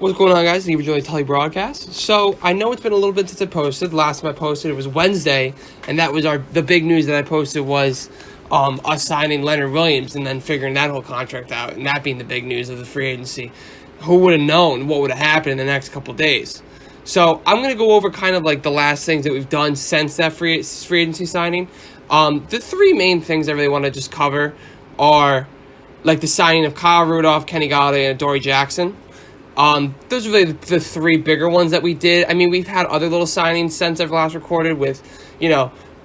What's going on, guys? Steve Joy Telly Broadcast. So I know it's been a little bit since I posted. Last time I posted, it was Wednesday, and that was the big news that I posted was us signing Leonard Williams and then figuring that whole contract out, and that being the big news of the free agency. Who would have known what would have happened in the next couple days? So I'm going to go over kind of like the last things that we've done since that free agency signing. The three main things I really want to just cover are like the signing of Kyle Rudolph, Kenny Golladay, and Adoree Jackson. Those are really the three bigger ones that we did. I mean, we've had other little signings since I've last recorded with,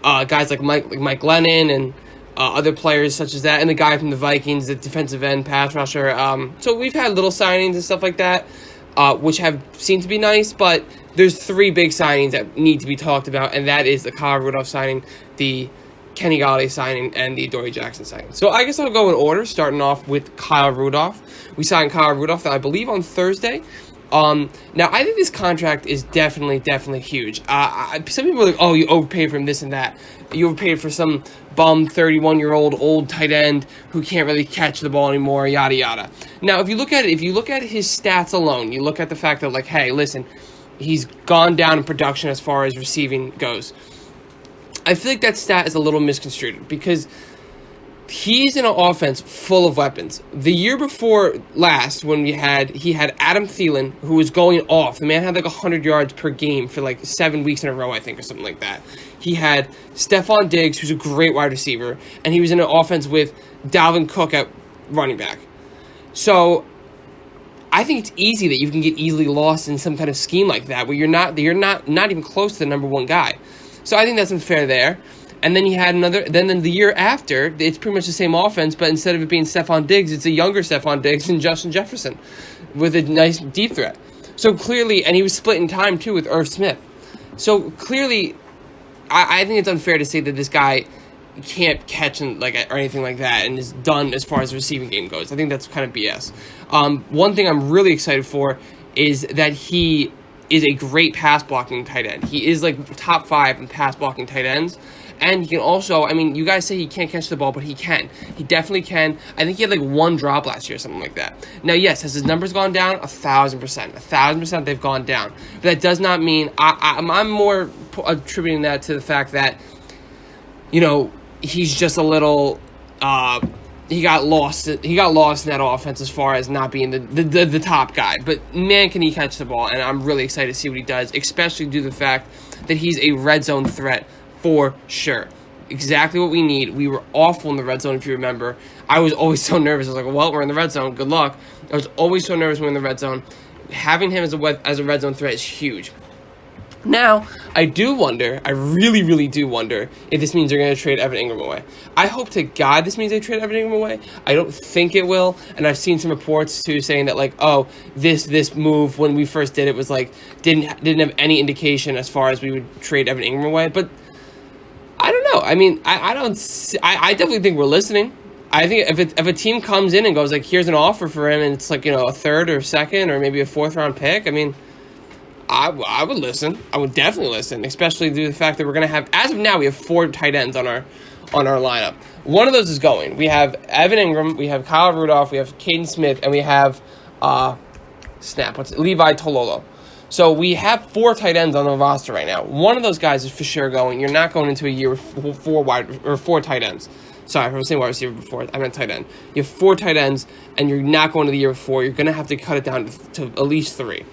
guys like Mike Lennon and other players such as that, and the guy from the Vikings, the defensive end pass rusher. So we've had little signings and stuff like that, which have seemed to be nice, but there's three big signings that need to be talked about, and that is the Kyle Rudolph signing, the Kenny Golladay signing, and the Adoree Jackson signing. So I guess I'll go in order, starting off with Kyle Rudolph. We signed Kyle Rudolph, I believe, on Thursday. Now, I think this contract is definitely huge. Some people are like, oh, you overpaid for him, this and that. You overpaid for some bum 31-year-old old tight end who can't really catch the ball anymore, yada, yada. Now, if you look at his stats alone, you look at the fact that, like, hey, listen, he's gone down in production as far as receiving goes. I feel like that stat is a little misconstrued because he's in an offense full of weapons. The year before last, when he had Adam Thielen, who was going off. The man had like 100 yards per game for like 7 weeks in a row, I think, or something like that. He had Stephon Diggs, who's a great wide receiver, and he was in an offense with Dalvin Cook at running back. So I think it's easy that you can get easily lost in some kind of scheme like that, where you're not even close to the number one guy. So I think that's unfair there. And then you had then the year after, it's pretty much the same offense, but instead of it being Stephon Diggs, it's a younger Stephon Diggs and Justin Jefferson with a nice deep threat. So clearly, and he was split in time too with Irv Smith. So clearly, I think it's unfair to say that this guy can't catch or anything like that and is done as far as the receiving game goes. I think that's kind of BS. One thing I'm really excited for is that he is a great pass blocking tight end. He is like top 5 in pass blocking tight ends. And he can also, I mean, you guys say he can't catch the ball, but he can. He definitely can. I think he had like one drop last year or something like that. Now, yes, has his numbers gone down? 1,000%. 1,000% they've gone down. But that does not mean, I'm more attributing that to the fact that, he's just a little, he got lost in that offense as far as not being the top guy. But man, can he catch the ball, and I'm really excited to see what he does, especially due to the fact that he's a red zone threat for sure. Exactly what we need. We were awful in the red zone, if you remember. I was always so nervous. I was like, well, we're in the red zone. Good luck. I was always so nervous when we're in the red zone. Having him as a red zone threat is huge. Now, I really do wonder if this means they're going to trade Evan Ingram away. I hope to God this means they trade Evan Ingram away. I don't think it will, and I've seen some reports too saying that like, oh, this move when we first did it was like didn't have any indication as far as we would trade Evan Ingram away. But I don't know. I mean, I definitely think we're listening. I think if a team comes in and goes like, here's an offer for him, and it's like a third or second or maybe a 4th round pick. I mean, I would listen. I would definitely listen, especially due to the fact that we're going to have, as of now, we have 4 tight ends on our lineup. One of those is going. We have Evan Ingram, we have Kyle Rudolph, we have Caden Smith, and we have Levi Tololo. So we have 4 tight ends on the roster right now. One of those guys is for sure going. You're not going into a year with 4 tight ends. Sorry, I was saying wide receiver before. I meant tight end. You have 4 tight ends, and you're not going to the year with 4. You're going to have to cut it down to at least 3.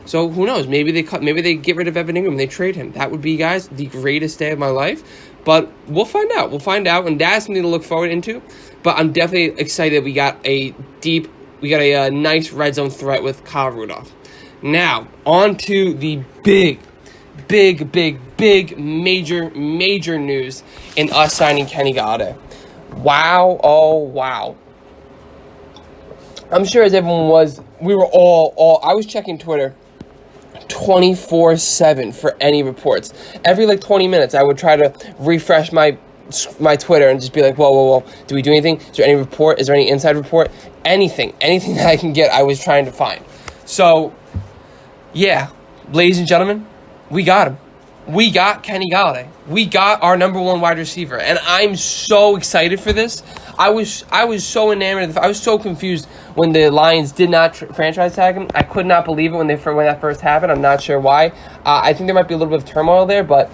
So who knows? Maybe they get rid of Evan Ingram and they trade him. That would be, guys, the greatest day of my life. But we'll find out. And that's something to look forward into. But I'm definitely excited we got a nice red zone threat with Kyle Rudolph. Now, on to the big, major news in us signing Kenny Golladay. Wow, oh wow. I'm sure as everyone was, we were all I was checking Twitter 24/7 for any reports. Every 20 minutes, I would try to refresh my Twitter and just be like, whoa, do we do anything? Is there any report? Is there any inside report? Anything that I can get, I was trying to find. So, yeah, ladies and gentlemen, we got him. We got Kenny Golladay. We got our number 1 wide receiver, and I'm so excited for this. I was so enamored. I was so confused when the Lions did not franchise tag him. I could not believe it when that first happened. I'm not sure why. I think there might be a little bit of turmoil there, but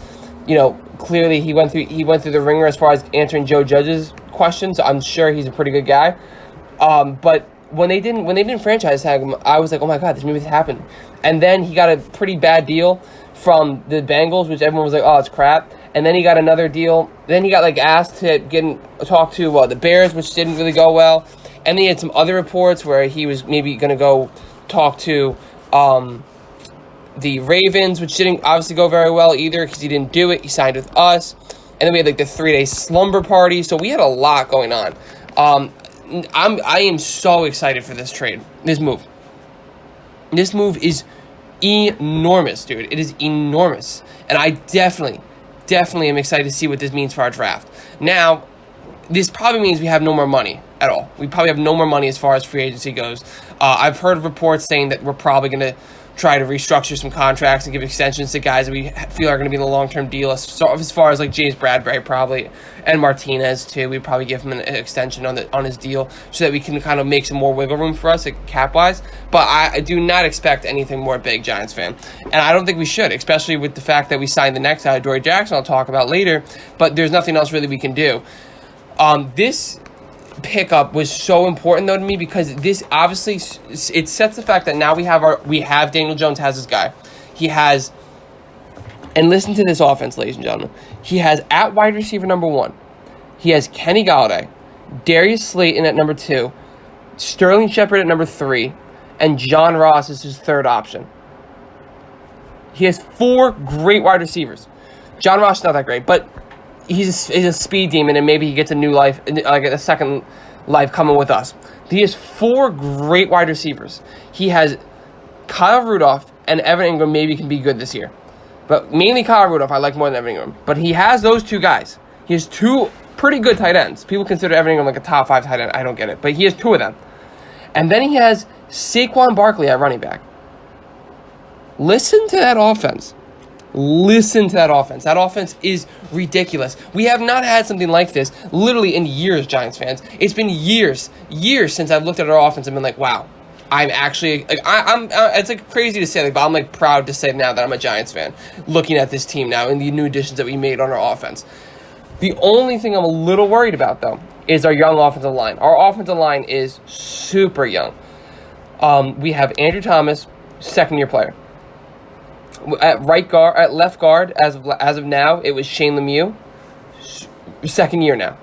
clearly he went through the ringer as far as answering Joe Judge's questions. So I'm sure he's a pretty good guy. But when they didn't franchise tag him, I was like, oh my god, maybe this happened. And then he got a pretty bad deal from the Bengals, which everyone was like, oh, it's crap. And then he got another deal. Then he got asked to talk to the Bears, which didn't really go well. And then he had some other reports where he was maybe going to go talk to the Ravens, which didn't obviously go very well either because he didn't do it. He signed with us. And then we had the 3-day slumber party. So we had a lot going on. I am so excited for this trade, this move. This move is enormous, dude. It is enormous. And I definitely am excited to see what this means for our draft. Now, this probably means we have no more money at all. We probably have no more money as far as free agency goes. I've heard of reports saying that we're probably going to try to restructure some contracts and give extensions to guys that we feel are going to be in the long-term deal. So as far as James Bradbury probably, and Martinez too, we'd probably give him an extension on his deal so that we can kind of make some more wiggle room for us cap-wise. But I do not expect anything more big, Giants fan. And I don't think we should, especially with the fact that we signed the next guy, Adoree Jackson, I'll talk about later. But there's nothing else really we can do. This pickup was so important though to me because this obviously it sets the fact that now we have Daniel Jones has his guy. He has, and listen to this offense, ladies and gentlemen. He has at wide receiver number 1, he has Kenny Golladay, Darius Slayton at number 2, Sterling Shepard at number 3, and John Ross is his third option. He has 4 great wide receivers. John Ross is not that great, but he's a speed demon, and maybe he gets a new life, a second life coming with us. He has 4 great wide receivers. He has Kyle Rudolph, and Evan Ingram maybe can be good this year. But mainly Kyle Rudolph I like more than Evan Ingram. But he has those 2 guys. He has 2 pretty good tight ends. People consider Evan Ingram a top 5 tight end. I don't get it. But he has 2 of them. And then he has Saquon Barkley at running back. Listen to that offense. Listen to that offense. That offense is ridiculous. We have not had something like this literally in years, Giants fans. It's been years since I've looked at our offense and been like, wow, I'm actually, it's crazy to say, but I'm proud to say now that I'm a Giants fan looking at this team now and the new additions that we made on our offense. The only thing I'm a little worried about, though, is our young offensive line. Our offensive line is super young. We have Andrew Thomas, second-year player. At left guard, as of now, it was Shane Lemieux, second year now.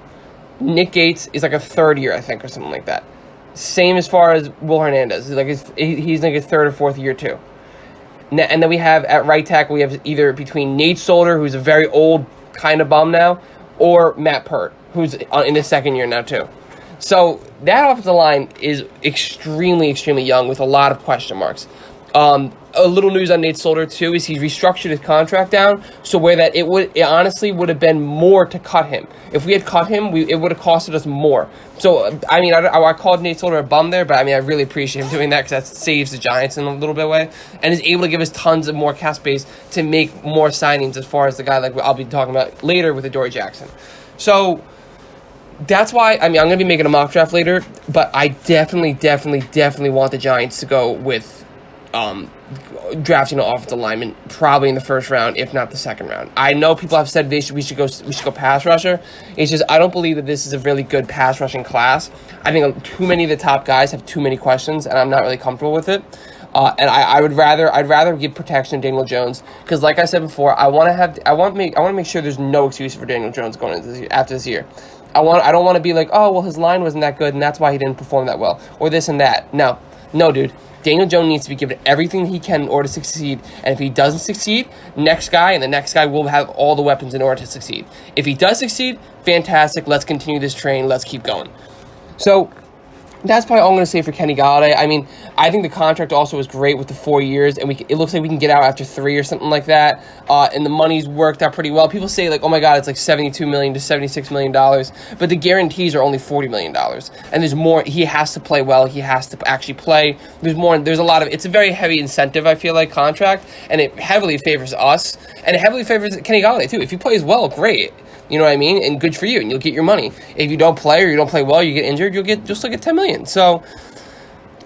Nick Gates is a third year, I think, or something like that. Same as far as Will Hernandez. He's his third or fourth year too. And then we have at right tackle, we have either between Nate Solder, who's a very old kind of bum now, or Matt Pert, who's in his second year now too. So that offensive line is extremely, extremely young with a lot of question marks. A little news on Nate Solder too is he's restructured his contract down so where that it honestly would have been more to cut him. If we had cut him, it would have costed us more. So I called Nate Solder a bum there, but I really appreciate him doing that because that saves the Giants in a little bit of way and is able to give us tons of more cap space to make more signings as far as the guy I'll be talking about later with Adoree Jackson. So that's why I'm going to be making a mock draft later, but I definitely want the Giants to go with drafting an offensive lineman probably in the first round, if not the second round. I know people have said we should go pass rusher. It's just I don't believe that this is a really good pass rushing class. I think too many of the top guys have too many questions, and I'm not really comfortable with it. And I'd rather give protection to Daniel Jones because, like I said before, I want to make sure there's no excuse for Daniel Jones going into after this year. I don't want to be like, oh well, his line wasn't that good and that's why he didn't perform that well, or this and that. No, dude. Daniel Jones needs to be given everything he can in order to succeed. And if he doesn't succeed, next guy and the next guy will have all the weapons in order to succeed. If he does succeed, fantastic. Let's continue this train. Let's keep going. So that's probably all I'm going to say for Kenny Golladay. I think the contract also was great with the 4 years, and it looks like we can get out after 3 or something like that. And the money's worked out pretty well. People say oh my God, it's $72 million to $76 million, but the guarantees are only $40 million. And there's more. He has to play well. He has to actually play. There's a lot of. It's a very heavy incentive. I feel like contract, and it heavily favors us, and it heavily favors Kenny Golladay too. If he plays well, great. You know what I mean? And good for you, and you'll get your money. If you don't play or you don't play well, you get injured, you'll still get $10 million. So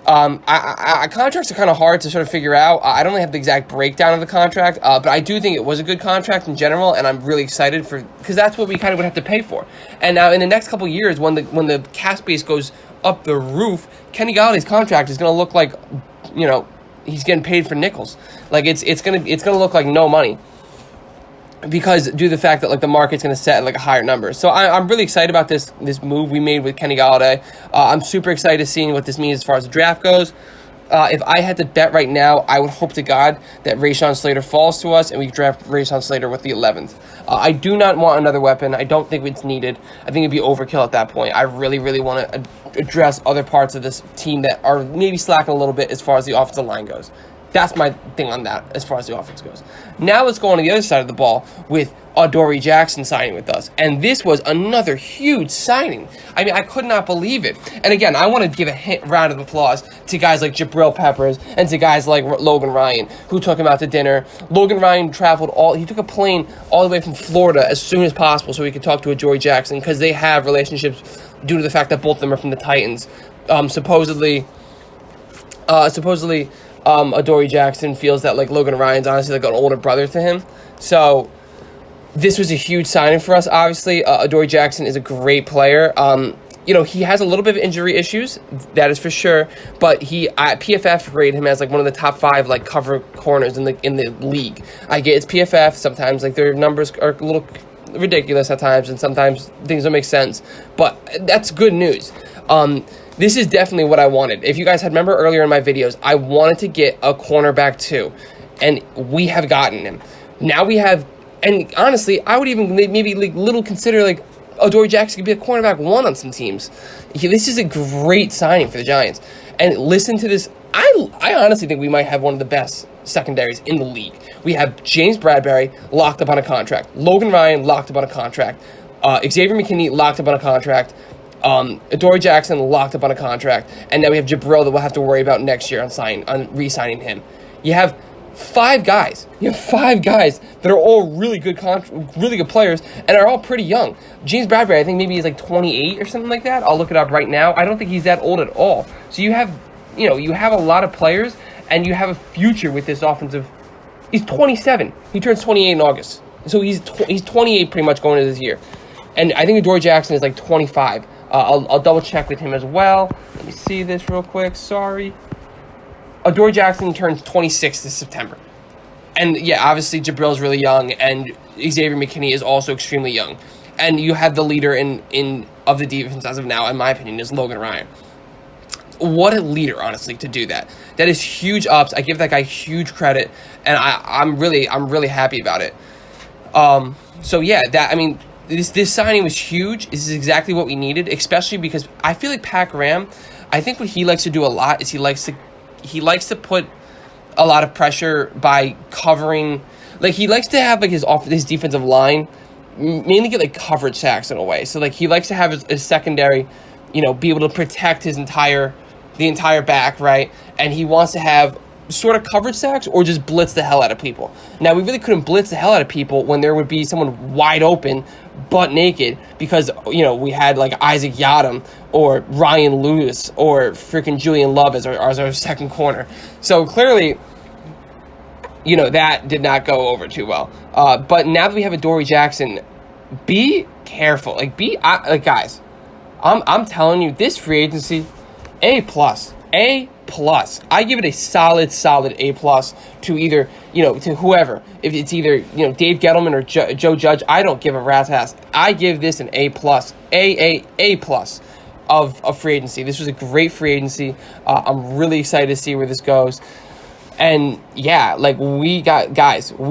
contracts are kind of hard to sort of figure out. I don't really have the exact breakdown of the contract, but I do think it was a good contract in general, and I'm really excited because that's what we kind of would have to pay for. And now in the next couple of years, when the cap space goes up the roof, Kenny Galladay's contract is going to look like, he's getting paid for nickels. Like it's gonna look like no money, because due to the fact that like the market's going to set at like a higher number. So I'm really excited about this move we made with Kenny Golladay. I'm super excited to see what this means as far as the draft goes. If I had to bet right now, I would hope to God that Rashawn Slater falls to us and we draft Rashawn Slater with the 11th. I do not want another weapon. I don't think it's needed. I think it'd be overkill at that point. I really, really want to address other parts of this team that are maybe slacking a little bit as far as the offensive line goes. That's my thing on that as far as the offense goes. Now let's go on to the other side of the ball with Adoree Jackson signing with us. And this was another huge signing. I mean, I could not believe it. And again, I want to give a round of applause to guys like Jabril Peppers and to guys like Logan Ryan, who took him out to dinner. Logan Ryan he took a plane all the way from Florida as soon as possible so he could talk to Adoree Jackson, because they have relationships due to the fact that both of them are from the Titans. Supposedly, Adoree Jackson feels that like Logan Ryan's honestly like an older brother to him. So this was a huge signing for us. Obviously, Adoree Jackson is a great player. He has a little bit of injury issues, that is for sure. But PFF rated him as like one of the top 5 like cover corners in the league. I get it's PFF. Sometimes like their numbers are a little ridiculous at times, and sometimes things don't make sense. But that's good news. This is definitely what I wanted. If you guys remember earlier in my videos, I wanted to get a cornerback too, and we have gotten him. Now we have, and honestly, I would even maybe consider like Adoree Jackson could be a cornerback 1 on some teams. This is a great signing for the Giants. And listen to this. I honestly think we might have one of the best secondaries in the league. We have James Bradbury locked up on a contract, Logan Ryan locked up on a contract, Xavier McKinney locked up on a contract, Adoree Jackson locked up on a contract, and now we have Jabril that we'll have to worry about next year on re-signing him. You have 5 guys. That are all really good players and are all pretty young. James Bradbury, I think maybe he's like 28 or something like that. I'll look it up right now. I don't think he's that old at all. So you have a lot of players, and you have a future with this offensive. He's 27. He turns 28 in August. So he's 28 pretty much going into this year. And I think Adoree Jackson is like 25. I'll double check with him as well. Let me see this real quick. Sorry. Adoree Jackson turns 26 this September. And yeah, obviously Jabril's really young, and Xavier McKinney is also extremely young. And you have the leader of the defense as of now, in my opinion, is Logan Ryan. What a leader, honestly, to do that. That is huge ups. I give that guy huge credit, and I'm really happy about it. So yeah, this signing was huge. This is exactly what we needed, especially because I feel like Pat Graham, I think what he likes to do a lot is he likes to put a lot of pressure by covering. Like, he likes to have like his defensive line mainly get like coverage sacks in a way. So like he likes to have his secondary, be able to protect the entire back, right? And he wants to have sort of coverage sacks or just blitz the hell out of people. Now, we really couldn't blitz the hell out of people when there would be someone wide open, butt naked, because, we had like Isaac Yiadom or Ryan Lewis or freaking Julian Love as our second corner. So clearly, that did not go over too well. But now that we have Adoree Jackson, be careful. Guys, I'm telling you, this free agency, A+. I give it a solid A+ to either, to whoever. If it's either, Dave Gettleman or Joe Judge, I don't give a rat's ass. I give this an A+, A+ of free agency. This was a great free agency. I'm really excited to see where this goes. And yeah, we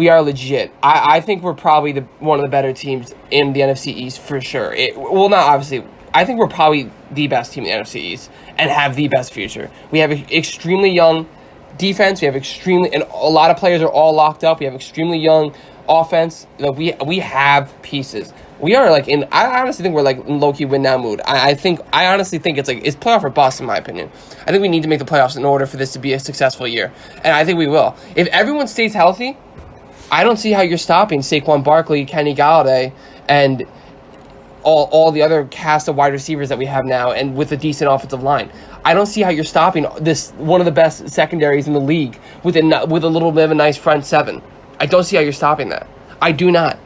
are legit. I think we're probably one of the better teams in the NFC East for sure. Not obviously. I think we're probably the best team in the NFC East and have the best future. We have an extremely young defense. We have and a lot of players are all locked up. We have extremely young offense. We have pieces. We are I honestly think we're in low-key win now mood. I honestly think it's playoff or bust in my opinion. I think we need to make the playoffs in order for this to be a successful year. And I think we will. If everyone stays healthy, I don't see how you're stopping Saquon Barkley, Kenny Golladay, and all the other cast of wide receivers that we have now, and with a decent offensive line. I don't see how you're stopping this one of the best secondaries in the league with a little bit of a nice front seven. I don't see how you're stopping that. I do not.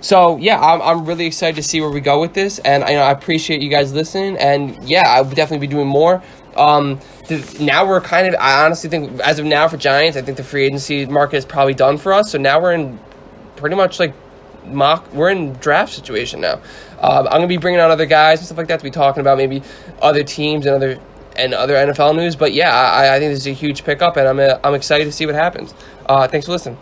So yeah, I'm really excited to see where we go with this, and I appreciate you guys listening. And yeah, I would definitely be doing more. Now we're kind of, I honestly think as of now for Giants, I think the free agency market is probably done for us. So now we're in pretty much like we're in draft situation now. I'm gonna be bringing on other guys and stuff like that to be talking about maybe other teams and other NFL news. But yeah, I think this is a huge pickup, and I'm excited to see what happens. Thanks for listening.